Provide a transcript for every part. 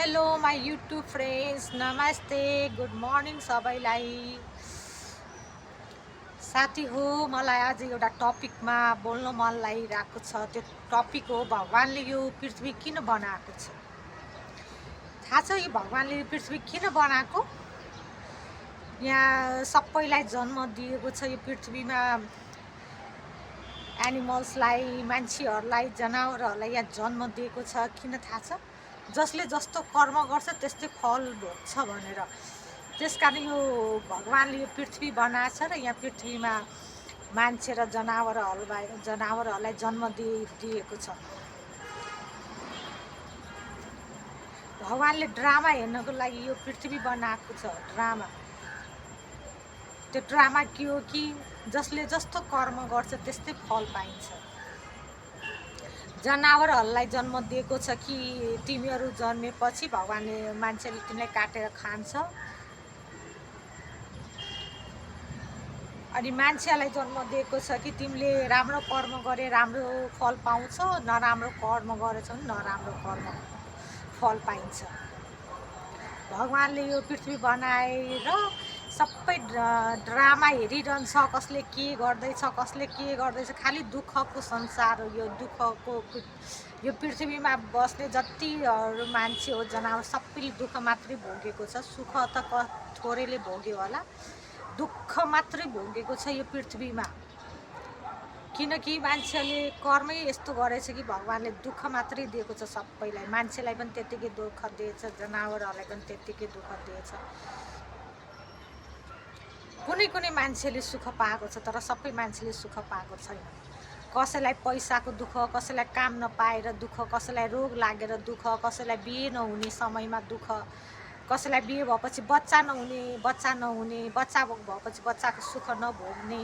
Hello my YouTube friends, नमस्ते, good morning सबैलाई। साथी हो, मलाई आज एउटा टपिकमा बोल्न मन लागिरहेको छ। त्यो टपिक हो भगवान्ले यो पृथ्वी किन बनाएको छ। थाहा छ यो भगवान्ले यो पृथ्वी किन बनाएको? यहाँ सबैलाई जन्म दिएको छ। यो पृथ्वीमा एनिमल्सलाई, मान्छेहरूलाई, जनावरहरूलाई यहाँ जन्म दिएको छ। किन थाहा छ? जसले जस्तो कर्म गर्छ त्यस्तै फल भोग्छ भनेर। त्यस कारण यो भगवान्ले यो पृथ्वी बनाएछ र यहाँ पृथ्वीमा मान्छे र जनावरहरूलाई जन्म दिएको छ। भगवान्ले ड्रामा हेर्नको लागि यो पृथ्वी बनाएको छ। ड्रामा, त्यो ड्रामा के हो कि जसले जस्तो कर्म गर्छ त्यस्तै फल पाइन्छ। जनावरहरूलाई जन्म दिएको छ कि तिमीहरू जन्मेपछि भगवान्ले मान्छेले तिमीलाई काटेर खान्छ। अनि मान्छेलाई जन्म दिएको छ कि तिमीले राम्रो कर्म गरे राम्रो फल पाउँछ, नराम्रो कर्म गरेछौ भने नराम्रो कर्म फल पाइन्छ। भगवान्ले यो पृथ्वी बनाएर सबै ड्रामा हेरिरहन्छ। कसले के गर्दैछ, खालि दुःखको संसार हो यो। यो पृथ्वीमा बस्ने जतिहरू मान्छे हो, जनावर, सबैले दुःख मात्रै भोगेको छ। सुख त थोरैले भोग्यो होला, दुःख मात्रै भोगेको छ यो पृथ्वीमा। किनकि मान्छेले कर्मै यस्तो गरेछ कि भगवान्ले दुःख मात्रै दिएको छ सबैलाई। मान्छेलाई पनि त्यत्तिकै दुःख दिएछ, जनावरहरूलाई पनि त्यत्तिकै दुःख दिएछ। कुनै मान्छेले सुख पाएको छ, तर सबै मान्छेले सुख पाएको छैन। कसैलाई पैसाको दुःख, कसैलाई काम नपाएर दुःख, कसैलाई रोग लागेर दुःख, कसैलाई बिहे नहुने समयमा दुःख, कसैलाई बिहे भएपछि बच्चा नहुने, बच्चा भएपछि बच्चाको सुख नभोग्ने।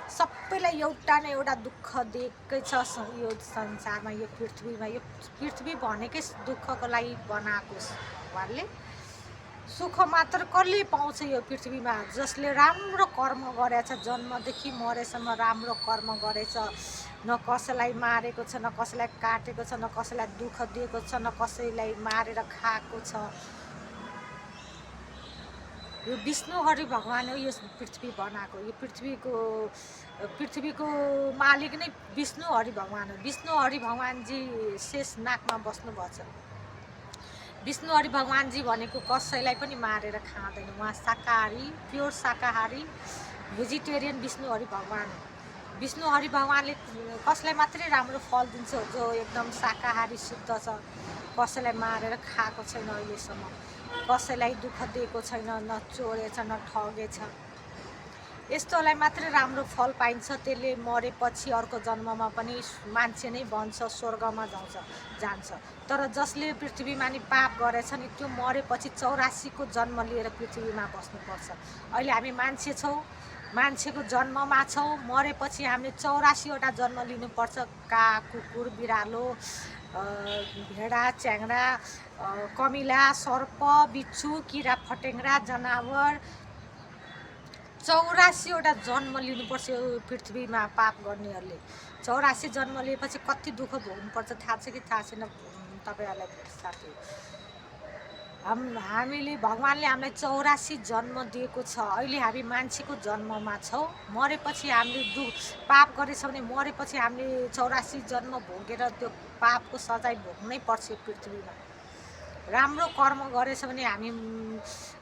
सबैलाई एउटा न एउटा दुःख दिएकै छ यो संसारमा, यो पृथ्वीमा। यो पृथ्वी भनेकै दुःखको लागि बनाएको भगवान्ले। सुख मात्र कसले पाउँछ यो पृथ्वीमा? जसले राम्रो कर्म गरेछ, जन्मदेखि मरेसम्म राम्रो कर्म गरेछ, न कसैलाई मारेको छ, न कसैलाई काटेको छ, न कसैलाई दुःख दिएको छ, न कसैलाई मारेर खाएको छ। यो विष्णु हरि भगवान हो यो पृथ्वी बनाएको। यो पृथ्वीको मालिक नै विष्णु हरि भगवान हो। विष्णु हरि भगवानजी शेष नागमा बस्नुभएको छ। विष्णु हरि भगवानजी भनेको कसैलाई पनि मारेर खाँदैन। उहाँ शाकाहारी, प्योर शाकाहारी, भेजिटेरियन विष्णु हरि भगवान हो। विष्णु हरि भगवानले कसैलाई मात्रै राम्रो फल दिन्छ जो एकदम शाकाहारी शुद्ध छ। कसैलाई मारेर खाएको छैन अहिलेसम्म, कसैलाई दुःख दिएको छैन, न चोरेछ न ठगेछ। यस्तोलाई मात्रै राम्रो फल पाइन्छ। त्यसले मरेपछि अर्को जन्ममा पनि मान्छे नै बन्छ, स्वर्गमा जान्छ। तर जसले पृथ्वीमा नि पाप गरेछ नि, त्यो मरेपछि 84को जन्म लिएर पृथ्वीमा बस्नुपर्छ। अहिले हामी मान्छे छौँ, मान्छेको जन्ममा छौँ, मरेपछि हामीले 84वटा जन्म लिनुपर्छ। काग, कुकुर, बिरालो, भेडा, च्याङ्रा, कमिला, सर्प, बिच्छू, किरा फटेङ्ग्रा, जनावर, 84वटा जन्म लिनुपर्छ यो पृथ्वीमा पाप गर्नेहरूले। 84 जन्म लिएपछि कति दुःख भोग्नुपर्छ थाहा छ कि थाहा छैन तपाईँहरूलाई साथी? हामीले भगवान्ले हामीलाई 84 जन्म दिएको छ। अहिले हामी मान्छेको जन्ममा छौँ। मरेपछि हामीले पाप गरेछौँ भने मरेपछि हामीले 84 जन्म भोगेर त्यो पापको सजाय भोग्नै पर्छ यो पृथ्वीमा। राम्रो कर्म गरेछ भने हामी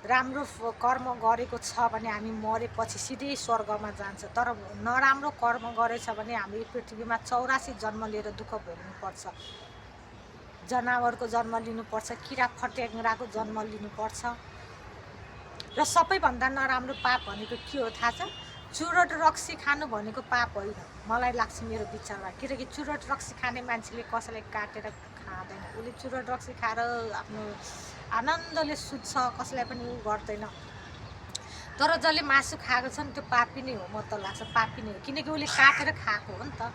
राम्रो कर्म गरेको छ भने हामी मरेपछि सिधै स्वर्गमा जान्छ। तर नराम्रो कर्म गरेछ भने हामी पृथ्वीमा 84 जन्म लिएर दुःख भोग्नुपर्छ। जनावरको जन्म लिनुपर्छ, किरा फटेङ्ग्राको जन्म लिनुपर्छ। र सबैभन्दा नराम्रो पाप भनेको के हो थाहा छ? चुरोट रक्सी खानु भनेको पाप होइन, मलाई लाग्छ मेरो विचारमा। किनकि चुरोट रक्सी खाने मान्छेले कसैलाई काटेर खाँदैन। उसले चुरोट रक्सी खाएर आफ्नो आनन्दले सुत्छ, कसैलाई पनि उ गर्दैन। तर जसले मासु खाएको छ नि त्यो पापी नै हो, म त लाग्छ पापी नै हो। किनकि उसले काटेर खाएको हो नि त।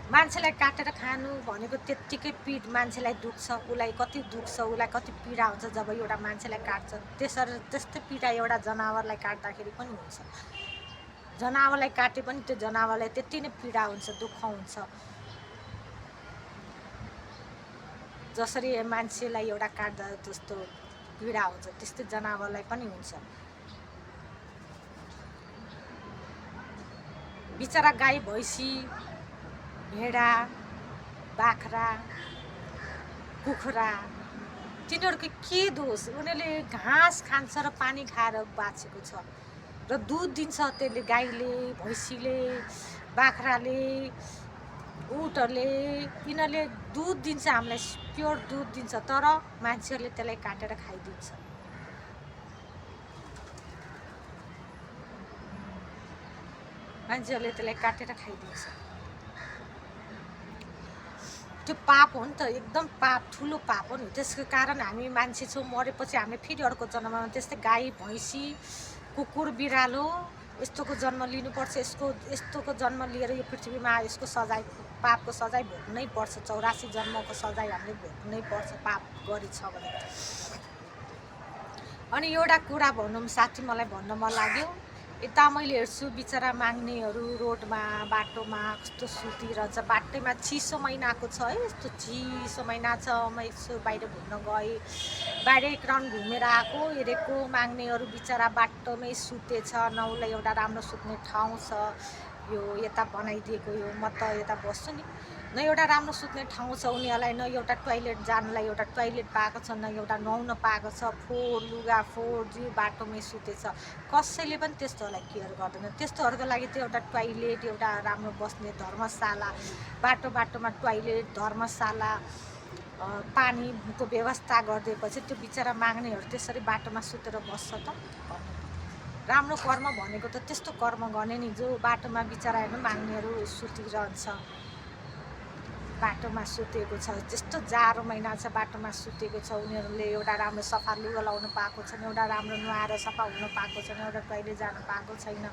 मान्छेलाई काटेर खानु भनेको त्यत्तिकै मान्छेलाई दुख्छ, उसलाई कति दुख्छ, उसलाई कति पीडा हुन्छ जब एउटा मान्छेलाई काट्छ। त्यस्तै पीडा एउटा जनावरलाई काट्दाखेरि पनि हुन्छ। जनावरलाई काटे पनि त्यो जनावरलाई त्यति नै पीडा हुन्छ, दुःख हुन्छ। जसरी मान्छेलाई एउटा काट्दा जस्तो पीडा हुन्छ त्यस्तै जनावरलाई पनि हुन्छ। बिचरा गाई भैँसी भेडा बाख्रा कुखुरा तिनीहरूको के दोष? उनीहरूले घाँस खान्छ र पानी खाएर बाँचेको छ र दुध दिन्छ त्यसले, गाईले भैँसीले बाख्राले उटहरूले यिनीहरूले दुध दिन्छ, हामीलाई प्योर दुध दिन्छ, तर मान्छेहरूले त्यसलाई काटेर खाइदिन्छ। मान्छेहरूले त्यसलाई काटेर खाइदिन्छ। त्यो पाप हो नि त, एकदम पाप, ठुलो पाप हो नि। त्यसको कारण हामी मान्छे छौँ, मरेपछि हामीले फेरि अर्को जन्ममा त्यस्तै गाई भैँसी कुकुर बिरालो यस्तोको जन्म लिनुपर्छ। यस्तोको जन्म लिएर यो पृथ्वीमा यसको सजाय, पापको सजाय भोग्नै पर्छ। 84 जन्मको सजाय हामीले भोग्नै पर्छ पाप गरेछ भने। अनि एउटा कुरा भनौँ साथी, मलाई भन्न मन लाग्यो, यता मैले हेर्छु बिचरा माग्नेहरू रोडमा बाटोमा कस्तो सुतिरहन्छ। बाटैमा चिसो महिनाको छ है, यस्तो चिसो महिना छ। म यसो बाहिर घुम्न गएँ, बाहिर एक राउन्ड घुमेर आएको, हेरेको माग्नेहरू बिचरा बाटोमै सुतेछ। न उसलाई एउटा राम्रो सुत्ने ठाउँ छ, यो यता बनाइदिएको, यो म त यता बस्छु नि, न एउटा राम्रो सुत्ने ठाउँ छ उनीहरूलाई, न एउटा टोइलेट जानलाई एउटा टोइलेट पाएको छ, न एउटा नुहाउन पाएको छ। फोहोर लुगा फोहोर जिउ बाटोमै सुतेछ। कसैले पनि त्यस्तोहरूलाई केयर गर्दैन। त्यस्तोहरूको लागि त्यो एउटा टोइलेट, एउटा राम्रो बस्ने धर्मशाला, बाटो बाटोमा टोइलेट धर्मशाला पानीको व्यवस्था गरिदिएपछि त्यो बिचरा माग्नेहरू त्यसरी बाटोमा सुतेर बस्छ त? राम्रो कर्म भनेको त त्यस्तो कर्म गर्ने नि, जो बाटोमा बिचरा हेर्नु माग्नेहरू सुतिरहन्छ, बाटोमा सुतेको छ। त्यस्तो जाडो महिना छ, बाटोमा सुतेको छ। उनीहरूले एउटा राम्रो सफा लुगा लाउन पाएको छैन, एउटा राम्रो नुहाएर सफा हुन पाएको छैन, एउटा टोइलेट जान पाएको छैन,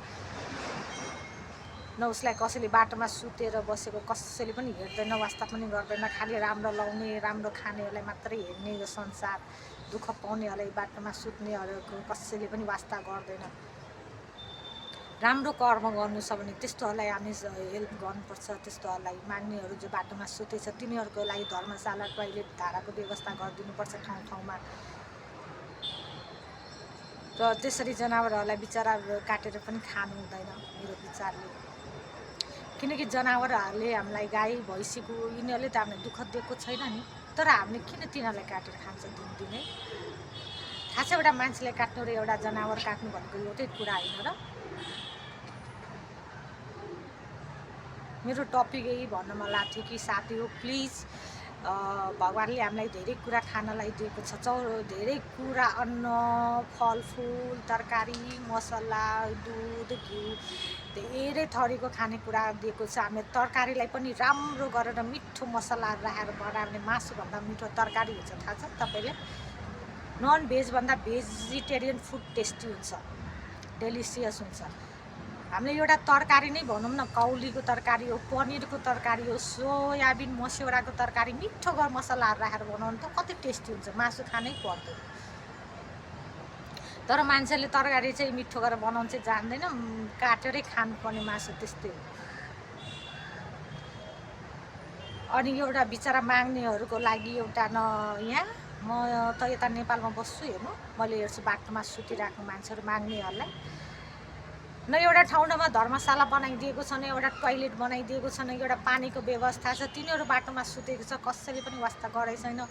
न उसलाई कसैले बाटोमा सुतेर बसेको कसैले पनि हेर्दैन, वास्ता पनि गर्दैन। खालि राम्रो लाउने राम्रो खानेहरूलाई मात्रै हेर्ने यो संसार। दुःख पाउनेहरूलाई, बाटोमा सुत्नेहरूको कसैले पनि वास्ता गर्दैन। राम्रो कर्म गर्नु छ भने त्यस्तोहरूलाई हामी हेल्प गर्नुपर्छ। त्यस्तोहरूलाई माग्नेहरू जो बाटोमा सुतेछ तिनीहरूको लागि धर्मशाला टोइलेट धाराको व्यवस्था गरिदिनुपर्छ ठाउँ ठाउँमा। र त्यसरी जनावरहरूलाई बिचरा काटेर पनि खानु हुँदैन मेरो विचारले। किनकि जनावरहरूले हामीलाई गाई भैँसीको यिनीहरूले त हामीलाई दुःख दिएको छैन नि, तर हामीले किन तिनीहरूलाई काटेर खान्छ दिनदिनै? थाहा छ एउटा मान्छेलाई काट्नु र एउटा जनावर काट्नु भनेको एउटै कुरा होइन र? मेरो टपिक यही भन्न मन लाग्थ्यो कि साथी हो, प्लिज भगवान्ले हामीलाई धेरै कुरा खानलाई दिएको छ। धेरै कुरा अन्न फलफुल तरकारी मसला दुध घिउ धेरै थरीको खानेकुरा दिएको छ। हामीले तरकारीलाई पनि राम्रो गरेर मिठो मसलाहरू राखेर बनाउने, मासुभन्दा मिठो तरकारी हुन्छ। थाहा छ तपाईँले? नन भेजभन्दा भेजिटेरियन फुड टेस्टी हुन्छ, डेलिसियस हुन्छ। हामीले एउटा तरकारी नै भनौँ न, कौलीको तरकारी हो, पनिरको तरकारी हो, सोयाबिन मस्यौराको तरकारी मिठो गरेर मसलाहरू राखेर बनाउनु त कति टेस्टी हुन्छ। मासु खानै पर्दैन, तर मान्छेले तरकारी चाहिँ मिठो गरेर बनाउनु चाहिँ जान्दैन, काटेरै खानुपर्ने मासु त्यस्तै हो। अनि एउटा बिचरा माग्नेहरूको लागि एउटा न, यहाँ म त यता नेपालमा बस्छु, हेर्नु मैले हेर्छु बाटोमा सुतिरहेको मान्छेहरू माग्नेहरूलाई न एउटा ठाउँमा धर्मशाला बनाइदिएको छ, न एउटा टोइलेट बनाइदिएको छ, न एउटा पानीको व्यवस्था छ। तिनीहरू बाटोमा सुतेको छ, कसैले पनि वास्ता गरेको छैन।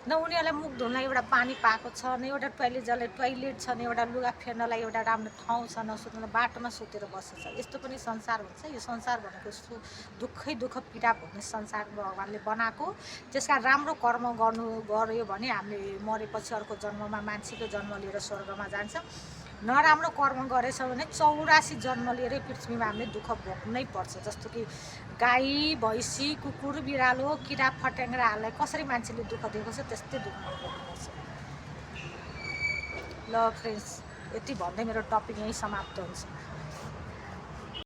न उनीहरूलाई मुख धुनलाई एउटा पानी पाएको छ, न एउटा टोइलेट जसलाई टोइलेट छ, न एउटा लुगा फेर्नलाई एउटा राम्रो ठाउँ छ, न सुत्न, बाटोमा सुतेर बसेछ। यस्तो पनि संसार हुन्छ? यो संसार भनेको दुःखै दुःख पीडा भोग्ने संसार भगवान्ले बनाएको। त्यसका राम्रो कर्म गऱ्यो भने हामीले मरेपछि अर्को जन्ममा मान्छेको जन्म लिएर स्वर्गमा जान्छ। नराम्रो कर्म गरेछ भने 84 जन्म लिएर पृथ्वीमा हामीले दुःख भोग्नै पर्छ। जस्तो कि गाई भैँसी कुकुर बिरालो किरा फट्याङ्ग्राहरूलाई कसरी मान्छेले दुःख दिएको छ त्यस्तै दुःख भोग्नुपर्छ। ल फ्रेन्ड्स, यति भन्दै मेरो टपिक यहीँ समाप्त हुन्छ।